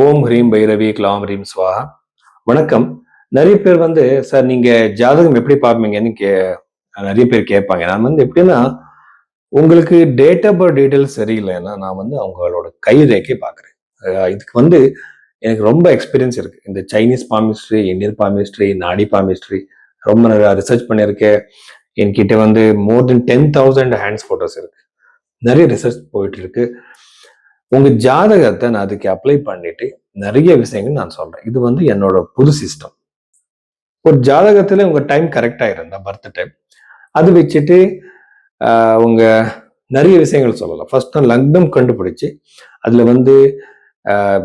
ஓம் ஹ்ரீம் பைரவி க்லாம் ஹ்ரீம் ஸ்வாஹா. வணக்கம். நிறைய பேர் சார் நீங்க ஜாதகம் எப்படி பார்ப்பீங்கன்னு நிறைய பேர் கேட்பாங்க. நான் எப்படின்னா, உங்களுக்கு டேட் ஆஃப் பர்த் டீடைல்ஸ் சரியில்லைன்னா நான் அவங்களோட கை ரேகை பார்க்குறேன். இதுக்கு எனக்கு ரொம்ப எக்ஸ்பீரியன்ஸ் இருக்கு. இந்த சைனீஸ் பாமிஸ்ட்ரி, இந்தியன் பாமிஸ்ட்ரி, நாடி பாமிஸ்ட்ரி ரொம்ப ரிசர்ச் பண்ணியிருக்கேன். என்கிட்ட மோர் தென் 10,000 ஹேண்ட்ஸ் போட்டோஸ் இருக்கு. நிறைய ரிசர்ச் போயிட்டு இருக்கு. உங்க ஜாதகத்தை நான் அதுக்கு அப்ளை பண்ணிட்டு நிறைய விஷயங்கள் நான் சொல்றேன். இது என்னோட புது சிஸ்டம். ஒரு ஜாதகத்துல உங்க டைம் கரெக்டா இருந்தா பர்த் டைம் அது வச்சுட்டு உங்க நிறைய விஷயங்கள் சொல்லலாம். ஃபர்ஸ்ட் நான் லக்னம் கண்டுபிடிச்சு அதுல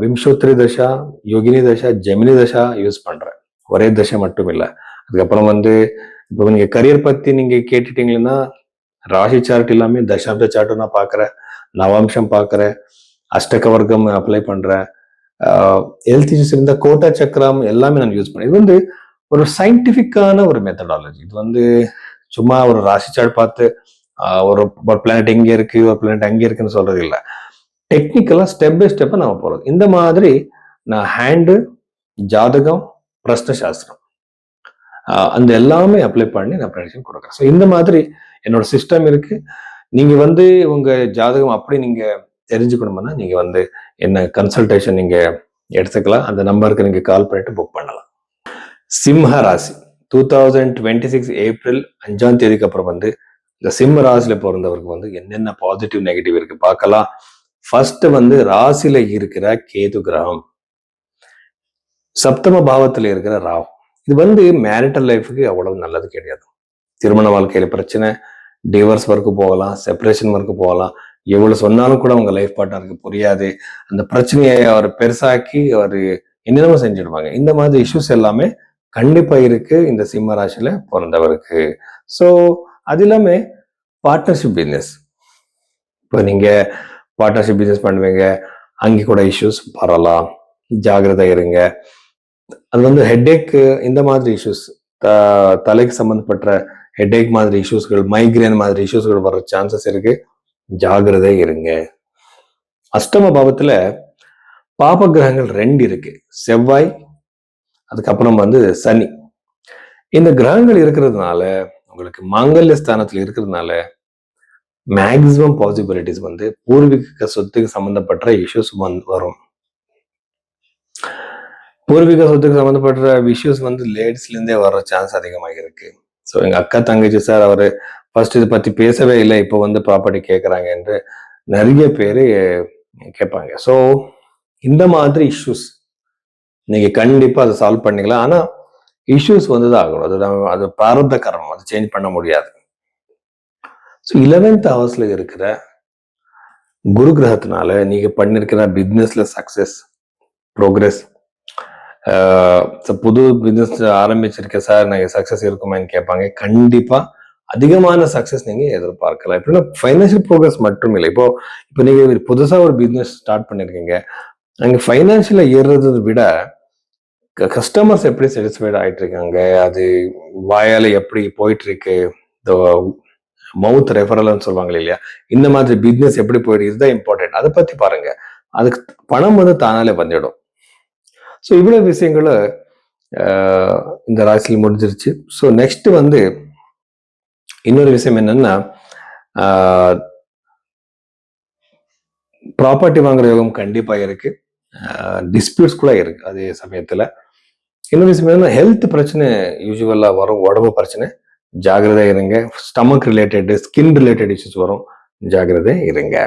விம்சோத்ரி தசா, யோகினி தசா, ஜெமினி தசா யூஸ் பண்றேன். ஒரே தசை மட்டும் இல்லை. அதுக்கப்புறம் இப்போ நீங்க கரியர் பத்தி நீங்க கேட்டுட்டீங்கன்னா ராசி சார்ட் எல்லாமே தசாப்த சார்ட்டும் நான் பார்க்குறேன், நவாம்சம் பார்க்குறேன், அஷ்டக வர்க்கம் அப்ளை பண்றேன், ஹெல்த் இஷ்யூஸ் இருந்த கோட்டா சக்கரம் எல்லாமே நான் யூஸ் பண்ணேன். இது ஒரு சயின்டிபிக்கான ஒரு மெத்தடாலஜி. இது சும்மா ஒரு ராசி சார்ட் பார்த்து ஒரு பிளானட் எங்க இருக்கு, ஒரு பிளானட் அங்கே இருக்குன்னு சொல்றது இல்லை. டெக்னிக்கலா ஸ்டெப் பை ஸ்டெப்பா நம்ம போறது. இந்த மாதிரி நான் ஹேண்டு, ஜாதகம், பிரஷ்ன சாஸ்திரம் அந்த எல்லாமே அப்ளை பண்ணி நான் ப்ரெடிக்ஷன் கொடுக்குறேன். ஸோ இந்த மாதிரி என்னோட சிஸ்டம் இருக்கு. நீங்க உங்க ஜாதகம் அப்படி நீங்க தெரிஞ்சுக்கணும்னா நீங்க என்ன கன்சல்டேஷன் நீங்க எடுத்துக்கலாம். அந்த நம்பருக்கு நீங்க கால் பண்ணிட்டு புக் பண்ணலாம். சிம்ம ராசி 2026 ஏப்ரல் 5ஆம் தேதிக்கு அப்புறம் இந்த சிம்ம ராசியில பிறந்தவருக்கு என்னென்ன பாசிட்டிவ் நெகட்டிவ் இருக்கு பார்க்கலாம். ஃபர்ஸ்ட் ராசியில இருக்கிற கேது கிரகம், சப்தம பாவத்துல இருக்கிற ராகு. இது மேரிட்டல் லைஃபுக்கு அவ்வளவு நல்லது கிடையாது. திருமண வாழ்க்கையில பிரச்சனை, டிவோர்ஸ் வரைக்கும் போகலாம், செப்பரேஷன் வரைக்கும் போகலாம். எவ்வளவு சொன்னாலும் கூட உங்க லைஃப் பார்ட்னருக்கு புரியாது. அந்த பிரச்சனையை அவர் பெருசாக்கி அவர் என்னென்னமோ செஞ்சிடுவாங்க. இந்த மாதிரி இஷ்யூஸ் எல்லாமே கண்டிப்பா இருக்கு இந்த சிம்ம ராசியில பிறந்தவருக்கு. ஸோ அது இல்லாம பார்ட்னர்ஷிப் பிஸ்னஸ், இப்போ நீங்க பார்ட்னர்ஷிப் பிஸ்னஸ் பண்ணுவீங்க, அங்கே கூட இஷ்யூஸ் வரலாம், ஜாகிரதை இருங்க. அது ஹெட்ஏக், இந்த மாதிரி இஷ்யூஸ், தலைக்கு சம்பந்தப்பட்ட ஹெட்ஏக் மாதிரி இஷ்யூஸ்கள், மைக்ரேன் மாதிரி இஷ்யூஸ்கள் வர சான்சஸ் இருக்கு. ஜாகிரதை இருங்க. அஷ்டம பாவத்துல பாப கிரகங்கள் 2 இருக்கு, செவ்வாய், அதுக்கப்புறம் சனி. இந்த கிரகங்கள் இருக்கிறதுனால உங்களுக்கு மாங்கல்ய ஸ்தானத்துல இருக்கிறதுனால மேக்சிமம் பாசிபிலிட்டிஸ் பூர்வீக சொத்துக்கு சம்பந்தப்பட்ட இஷ்யூஸ் வரும். பூர்வீக சொத்துக்கு சம்பந்தப்பட்ட இஷ்யூஸ் லேடிஸ்ல இருந்தே வர சான்ஸ் அதிகமாக இருக்கு. ஸோ எங்க அக்கா தங்கச்சி சார் அவரு ஃபர்ஸ்ட் இதை பத்தி பேசவே இல்லை, இப்போ ப்ராப்பர்ட்டி கேட்கறாங்க என்று நிறைய பேரு கேட்பாங்க. ஸோ இந்த மாதிரி இஷ்யூஸ் நீங்க கண்டிப்பா அதை சால்வ் பண்ணிக்கலாம். ஆனா இஷ்யூஸ் தான் ஆகணும். அது பிராரப்த கர்மம், அது சேஞ்ச் பண்ண முடியாது. ஸோ 11th ஹவுஸ்ல இருக்கிற குரு கிரகத்தினால நீங்க பண்ணிருக்கிற பிசினஸ்ல சக்சஸ், ப்ரோக்ரஸ், புது பிசினஸ் ஆரம்பிச்சிருக்க சார் நாங்க சக்சஸ் இருக்குமான்னு கேட்பாங்க. கண்டிப்பா அதிகமான சக்சஸ் நீங்க எதிர்பார்க்கலாம். எப்படின்னா ஃபைனான்சியல் ப்ரோக்ரஸ் மட்டும் இல்லை. இப்போ நீங்க புதுசா ஒரு பிசினஸ் ஸ்டார்ட் பண்ணிருக்கீங்க, அங்க ஃபைனான்சியலா ஏறுறதை விட கஸ்டமர்ஸ் எப்படி சாட்டிஸ்ஃபைட் ஆயிட்டு இருக்காங்க, அது வாயால எப்படி போயிட்டு இருக்கு, மவுத் ரெஃபரல்னு சொல்லுவாங்க இல்லையா, இந்த மாதிரி பிசினஸ் எப்படி போயிட்டு, இதுதான் இம்பார்ட்டன்ட். அதை பத்தி பாருங்க. அதுக்கு பணம் தானாலே வந்துடும். ஸோ இவ்வளவு விஷயங்கள இந்த ராசியில் முடிஞ்சிருச்சு. ஸோ நெக்ஸ்ட் இன்னொரு விஷயம் என்னன்னா, ப்ராப்பர்ட்டி வாங்குற யோகம் கண்டிப்பா இருக்கு, டிஸ்பியூட்ஸ் கூட இருக்கு. அதே சமயத்துல இன்னொரு விஷயம் என்னன்னா, ஹெல்த் பிரச்சனை யூஸ்வலா வரும், உடம்பு பிரச்சனை, ஜாகிரதை இருங்க. Stomach related, skin related issues வரும், ஜாகிரதை இருங்க.